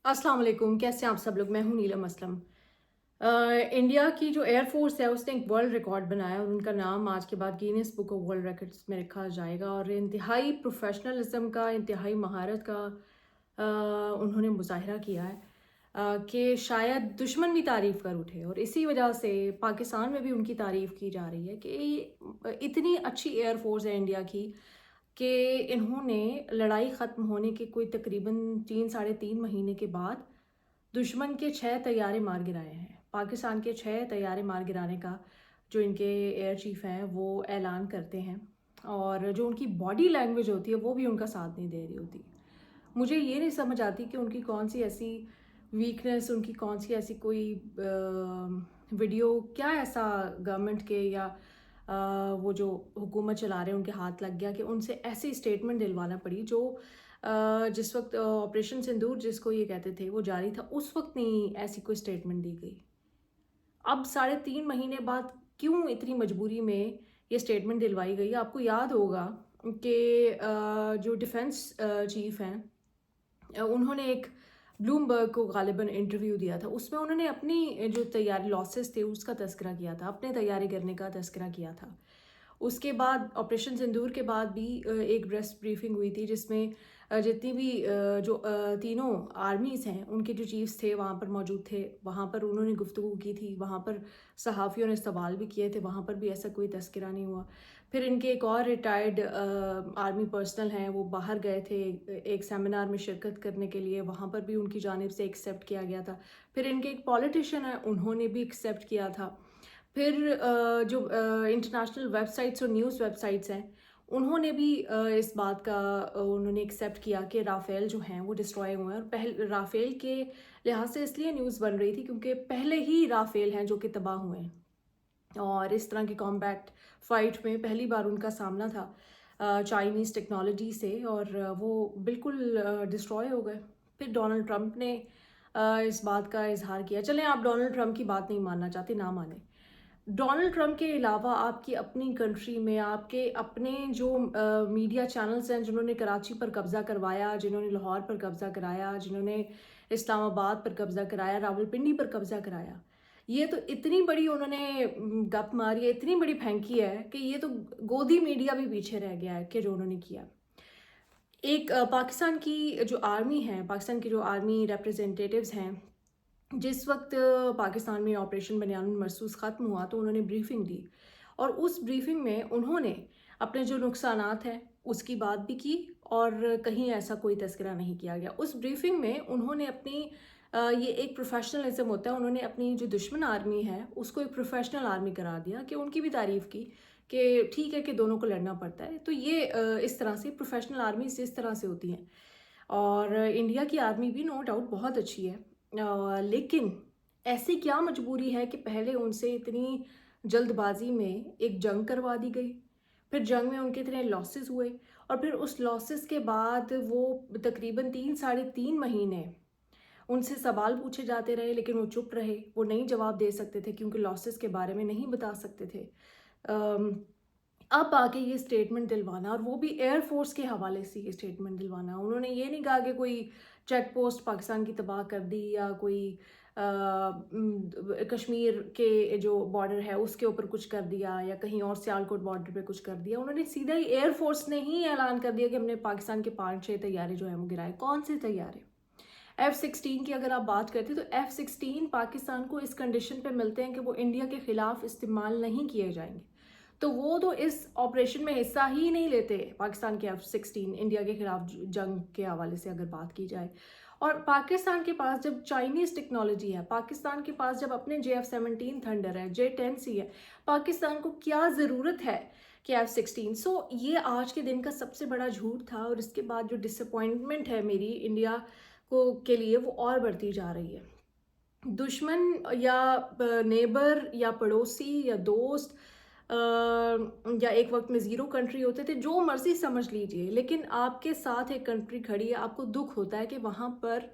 अस्सलाम वालेकुम, कैसे हैं आप सब लोग। मैं हूं नीलम असलम। इंडिया की जो एयर फोर्स है उसने एक वर्ल्ड रिकॉर्ड बनाया और उनका नाम आज के बाद Guinness book of world records में रखा जाएगा। और इंतहाई प्रोफेशनलिज्म का, इंतहाई महारत का उन्होंने मुजाहिरा किया है कि शायद दुश्मन भी तारीफ़ कर उठे। और इसी वजह से पाकिस्तान में भी उनकी तारीफ़ की जा रही है कि इतनी अच्छी एयर फोर्स है इंडिया की कि इन्होंने लड़ाई ख़त्म होने के कोई तकरीबन 3 साढ़े 3 महीने के बाद दुश्मन के 6 तैयारे मार गिराए हैं। पाकिस्तान के 6 तैयारे मार गिराने का जो इनके एयर चीफ हैं वो ऐलान करते हैं, और जो उनकी बॉडी लैंग्वेज होती है वो भी उनका साथ नहीं दे रही होती। मुझे ये नहीं समझ आती कि उनकी कौन सी ऐसी वीकनेस, उनकी कौन सी ऐसी कोई वीडियो, क्या ऐसा गवर्नमेंट के या वो जो हुकूमत चला रहे हैं उनके हाथ लग गया कि उनसे ऐसी स्टेटमेंट दिलवाना पड़ी जो जिस वक्त ऑपरेशन सिंदूर जिसको ये कहते थे वो जारी था, उस वक्त नहीं ऐसी कोई स्टेटमेंट दी गई। अब 3.5 महीने बाद क्यों इतनी मजबूरी में ये स्टेटमेंट दिलवाई गई। आपको याद होगा कि जो डिफेंस चीफ हैं, उन्होंने एक ब्लूमबर्ग को गालिबन इंटरव्यू दिया था। उसमें उन्होंने अपनी जो तैयारी लॉसेस थे उसका तस्करा किया था, अपने तैयारी करने का तस्करा किया था। उसके बाद ऑपरेशन सिंदूर के बाद भी एक प्रेस ब्रीफिंग हुई थी जिसमें जितनी भी जो तीनों आर्मीज़ हैं उनके जो चीफ्स थे वहाँ पर मौजूद थे। वहाँ पर उन्होंने गुफ्तगू की थी, वहाँ पर सहाफ़ियों ने सवाल भी किए थे, वहाँ पर भी ऐसा कोई तस्करा नहीं हुआ। फिर इनके एक और रिटायर्ड आर्मी पर्सनल हैं, वो बाहर गए थे एक सेमिनार में शिरकत करने के लिए, वहाँ पर भी उनकी जानिब से एक्सेप्ट किया गया था। फिर इनके एक पॉलिटिशियन हैं, उन्होंने भी एक्सेप्ट किया था। फिर जो इंटरनेशनल वेबसाइट्स और न्यूज़ वेबसाइट्स हैं उन्होंने भी इस बात का उन्होंने एक्सेप्ट किया कि राफ़ेल जो हैं वो डिस्ट्रॉय हुए हैं। और पहले राफ़ेल के लिहाज से इसलिए न्यूज़ बन रही थी क्योंकि पहले ही राफ़ेल हैं जो कि तबाह हुए हैं, और इस तरह की कॉम्बैट फाइट में पहली बार उनका सामना था चाइनीज़ टेक्नोलॉजी से, और वो बिल्कुल डिस्ट्रॉय हो गए। फिर डोनाल्ड ट्रंप ने इस बात का इजहार किया। चलें, आप डोनाल्ड ट्रंप की बात नहीं मानना चाहते, ना माने। डोनाल्ड ट्रंप के अलावा आपकी अपनी कंट्री में आपके अपने जो मीडिया चैनल्स हैं जिन्होंने कराची पर कब्ज़ा करवाया, जिन्होंने लाहौर पर कब्ज़ा कराया, जिन्होंने इस्लामाबाद पर कब्ज़ा कराया, रावलपिंडी पर कब्ज़ा कराया, ये तो इतनी बड़ी उन्होंने गप मारी है, इतनी बड़ी फेंकी है कि ये तो गोदी मीडिया भी पीछे रह गया है कि जो उन्होंने किया। एक पाकिस्तान की जो आर्मी है, पाकिस्तान की जो आर्मी रिप्रेजेंटेटिव्स हैं, जिस वक्त पाकिस्तान में ऑपरेशन बनियानुल मरसूस ख़त्म हुआ तो उन्होंने ब्रीफिंग दी, और उस ब्रीफिंग में उन्होंने अपने जो नुकसानात हैं उसकी बात भी की, और कहीं ऐसा कोई तज़किरा नहीं किया गया। उस ब्रीफिंग में उन्होंने अपनी ये एक प्रोफेशनलिज्म होता है, उन्होंने अपनी जो दुश्मन आर्मी है उसको एक प्रोफेशनल आर्मी करार दिया, कि उनकी भी तारीफ़ की कि ठीक है कि दोनों को लड़ना पड़ता है। तो ये इस तरह से प्रोफेशनल आर्मी इस तरह से होती हैं। और इंडिया की आर्मी भी नो डाउट बहुत अच्छी है, लेकिन ऐसी क्या मजबूरी है कि पहले उनसे इतनी जल्दबाजी में एक जंग करवा दी गई, फिर जंग में उनके इतने लॉसेस हुए, और फिर उस लॉसेस के बाद वो तकरीबन 3 साढ़े 3 महीने उनसे सवाल पूछे जाते रहे, लेकिन वो चुप रहे, वो नहीं जवाब दे सकते थे क्योंकि लॉसेस के बारे में नहीं बता सकते थे। अम, अब आके ये स्टेटमेंट दिलवाना, और वो भी एयर फोर्स के हवाले से ये स्टेटमेंट दिलवाना, उन्होंने ये नहीं कहा कि कोई चेक पोस्ट पाकिस्तान की तबाह कर दी या कोई कश्मीर के जो बॉर्डर है उसके ऊपर कुछ कर दिया या कहीं और सियालकोट बॉर्डर पे कुछ कर दिया। उन्होंने सीधा ही एयर फोर्स ने ही ऐलान कर दिया कि हमने पाकिस्तान के 5-6 तैयारे जो है वो गिराए। कौन से तैयारे? F-16 की अगर आप बात करते हैं तो F-16 पाकिस्तान को इस कंडीशन पे मिलते हैं कि वो इंडिया के खिलाफ इस्तेमाल नहीं किए जाएंगे, तो वो तो इस ऑपरेशन में हिस्सा ही नहीं लेते। पाकिस्तान के F-16 इंडिया के खिलाफ जंग के हवाले से अगर बात की जाए, और पाकिस्तान के पास जब चाइनीज़ टेक्नोलॉजी है, पाकिस्तान के पास जब अपने JF-17 थंडर है, J-10C है, पाकिस्तान को क्या ज़रूरत है कि F-16। सो ये आज के दिन का सबसे बड़ा झूठ था, और इसके बाद जो डिसअपॉइंटमेंट है मेरी इंडिया को के लिए वो और बढ़ती जा रही है। दुश्मन या नेबर या पड़ोसी या दोस्त या एक वक्त में ज़ीरो कंट्री होते थे, जो मर्ज़ी समझ लीजिए, लेकिन आपके साथ एक कंट्री खड़ी है, आपको दुख होता है कि वहाँ पर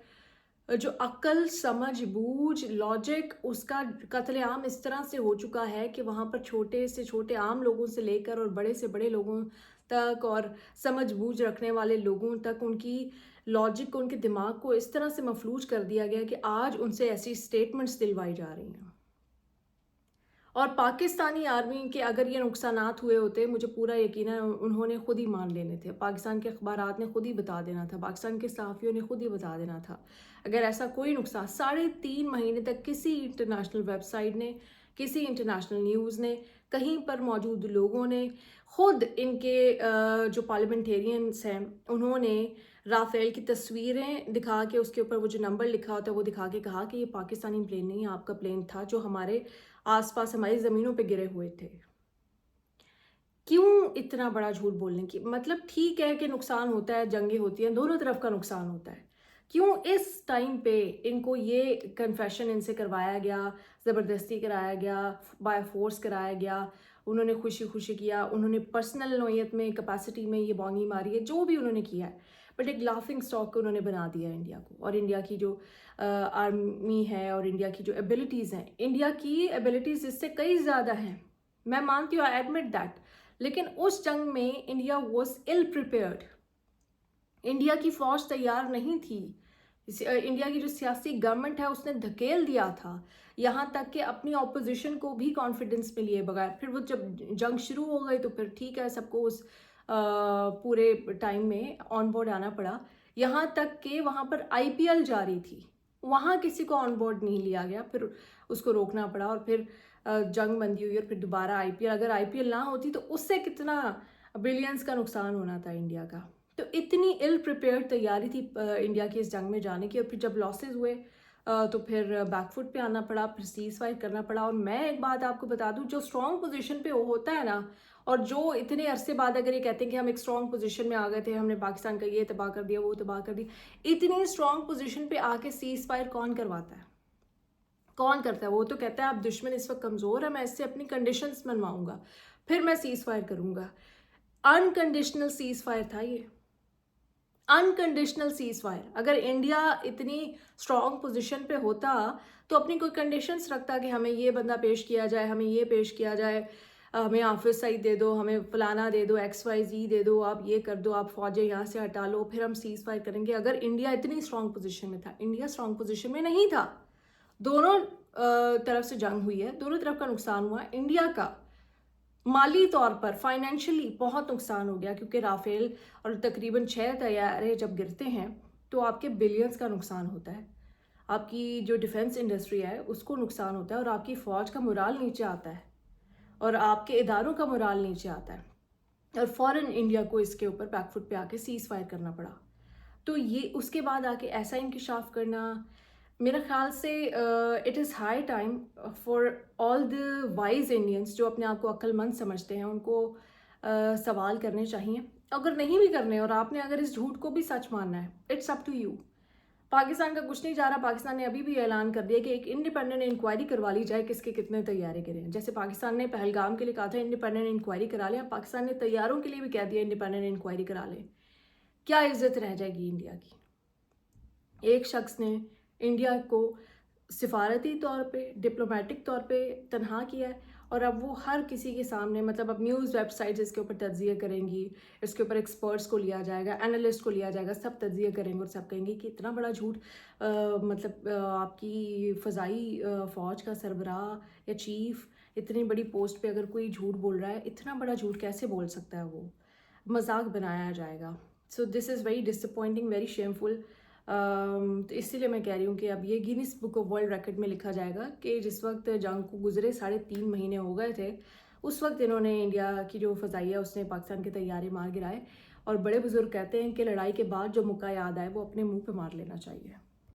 जो अक्ल, समझ, बूझ, लॉजिक, उसका कत्लेआम इस तरह से हो चुका है कि वहाँ पर छोटे से छोटे आम लोगों से लेकर और बड़े से बड़े लोगों तक और समझ बूझ रखने वाले लोगों तक उनकी लॉजिक को, उनके दिमाग को इस तरह से मफलूज कर दिया गया कि आज उनसे ऐसी स्टेटमेंट्स दिलवाई जा रही हैं। और पाकिस्तानी आर्मी के अगर ये नुकसानात हुए होते, मुझे पूरा यकीन है उन्होंने खुद ही मान लेने थे। पाकिस्तान के अखबारात ने खुद ही बता देना था, पाकिस्तान के सहाफ़ियों ने खुद ही बता देना था। अगर ऐसा कोई नुकसान 3.5 महीने तक किसी इंटरनेशनल वेबसाइट ने, किसी इंटरनेशनल न्यूज़ ने, कहीं पर मौजूद लोगों ने, खुद इनके जो पार्लियामेंटेरियंस हैं उन्होंने राफेल की तस्वीरें दिखा के उसके ऊपर वो जो नंबर लिखा होता है वो दिखा के कहा कि ये पाकिस्तानी प्लेन नहीं है, आपका प्लेन था जो हमारे आसपास हमारी ज़मीनों पे गिरे हुए थे। क्यों इतना बड़ा झूठ बोलने की, मतलब ठीक है कि नुकसान होता है, जंगें होती हैं, दोनों तरफ का नुकसान होता है। क्यों इस टाइम पे इनको ये कन्फेशन इनसे करवाया गया, ज़बरदस्ती कराया गया, बाय फोर्स कराया गया, उन्होंने खुशी खुशी किया, उन्होंने पर्सनल नौयत में, कैपेसिटी में ये बॉन्गी मारी है, जो भी उन्होंने किया है, बट एक लाफिंग स्टॉक को उन्होंने बना दिया इंडिया को। और इंडिया की जो आर्मी है और इंडिया की जो एबिलिटीज़ हैं, इंडिया की एबिलिटीज़ इससे कई ज़्यादा हैं, मैं मानती हूँ, आई एडमिट दैट। लेकिन उस जंग में India was ill prepared, India की फ़ौज तैयार नहीं थी। इंडिया की जो सियासी गवर्नमेंट है उसने धकेल दिया था, यहाँ तक कि अपनी ऑपोजिशन को भी कॉन्फिडेंस में लिए बगैर। फिर वो जब जंग शुरू हो गई तो फिर ठीक है, सबको उस पूरे टाइम में ऑन बोर्ड आना पड़ा। यहाँ तक कि वहाँ पर IPL जारी थी, वहाँ किसी को ऑन बोर्ड नहीं लिया गया, फिर उसको रोकना पड़ा और फिर जंग बंदी हुई और फिर दोबारा IPL। अगर IPL ना होती तो उससे कितना बिलियंस का नुकसान होना था इंडिया का। तो इतनी इल प्रिपेयर्ड तैयारी थी इंडिया की इस जंग में जाने की, और फिर जब लॉसेस हुए तो फिर बैकफुट पे आना पड़ा, फिर सीज फायर करना पड़ा। और मैं एक बात आपको बता दूं, जो स्ट्रॉन्ग पोजीशन पे होता है ना, और जो इतने अरसे बाद अगर ये कहते हैं कि हम एक स्ट्रॉन्ग पोजीशन में आ गए थे, हमने पाकिस्तान का ये तबाह कर दिया, वो तबाह कर दिया, इतनी स्ट्रॉन्ग पोजीशन पे आके सीज फायर कौन करवाता है, कौन करता है? वो तो कहता है आप दुश्मन इस वक्त कमज़ोर है, मैं इससे अपनी कंडीशंस मनवाऊंगा, फिर मैं सीज फायर करूंगा। अनकंडीशनल सीज फायर था ये, अनकंडीशनल सीज फायर। अगर इंडिया इतनी स्ट्रॉन्ग पोजीशन पे होता तो अपनी कोई कंडीशंस रखता कि हमें ये बंदा पेश किया जाए, हमें ये पेश किया जाए, हमें ऑफिस साइड दे दो, हमें फलाना दे दो, XYZ दे दो, आप ये कर दो, आप फौजें यहाँ से हटा लो, फिर हम सीज फायर करेंगे। अगर इंडिया इतनी स्ट्रॉन्ग पोजीशन में था, इंडिया स्ट्रॉन्ग पोजीशन में नहीं था। दोनों तरफ से जंग हुई है, दोनों तरफ का नुकसान हुआ। इंडिया का माली तौर पर फाइनेंशियली बहुत नुकसान हो गया, क्योंकि राफेल और तकरीबन 6 तैयारे जब गिरते हैं तो आपके बिलियंस का नुकसान होता है, आपकी जो डिफेंस इंडस्ट्री है उसको नुकसान होता है, और आपकी फ़ौज का मोराल नीचे आता है, और आपके इदारों का मोराल नीचे आता है। और फ़ौरन इंडिया को इसके ऊपर बैकफुट पे आके सीज फायर करना पड़ा। तो ये उसके बाद आके ऐसा इंकिशाफ करना, मेरा ख्याल से it is high time for all the wise Indians जो अपने आप को अक्लमंद समझते हैं, उनको सवाल करने चाहिए। अगर नहीं भी करने, और आपने अगर इस झूठ को भी सच मानना है, it's up to you. Pakistan का कुछ नहीं जा रहा, पाकिस्तान ने अभी भी ऐलान कर दिया कि एक इंडिपेंडेंट इंक्वायरी करवा ली जाए किसके कितने तैयारे गिरे हैं। जैसे पाकिस्तान ने पहलगाम के लिए कहा था इंडिपेंडेंट इंक्वायरी करा लें, पाकिस्तान ने तैयारों के लिए भी कह दिया इंडिपेंडेंट इंक्वायरी करा लें। क्या इज्जत रह जाएगी इंडिया की? एक शख्स ने इंडिया को सिफारती तौर पे, डिप्लोमेटिक तौर पे तनहा किया है, और अब वो हर किसी के सामने, मतलब अब न्यूज़ वेबसाइट्स इसके ऊपर तज्जिया करेंगी, इसके ऊपर एक्सपर्ट्स को लिया जाएगा, एनालिस्ट को लिया जाएगा, सब तज्जिया करेंगे और सब कहेंगे कि इतना बड़ा झूठ, मतलब आपकी फ़ज़ाई फ़ौज का सरबराह या चीफ इतनी बड़ी पोस्ट पे अगर कोई झूठ बोल रहा है, इतना बड़ा झूठ कैसे बोल सकता है? वो मजाक बनाया जाएगा। So this is very disappointing, very shameful. तो इसीलिए मैं कह रही हूँ कि अब ये Guinness book of world record में लिखा जाएगा कि जिस वक्त जंग को गुजरे 3.5 महीने हो गए थे, उस वक्त इन्होंने, इंडिया की जो फ़ज़ाइया है उसने पाकिस्तान के तैयारे मार गिराए। और बड़े बुजुर्ग कहते हैं कि लड़ाई के बाद जो मौका याद आए वो अपने मुंह पे मार लेना चाहिए।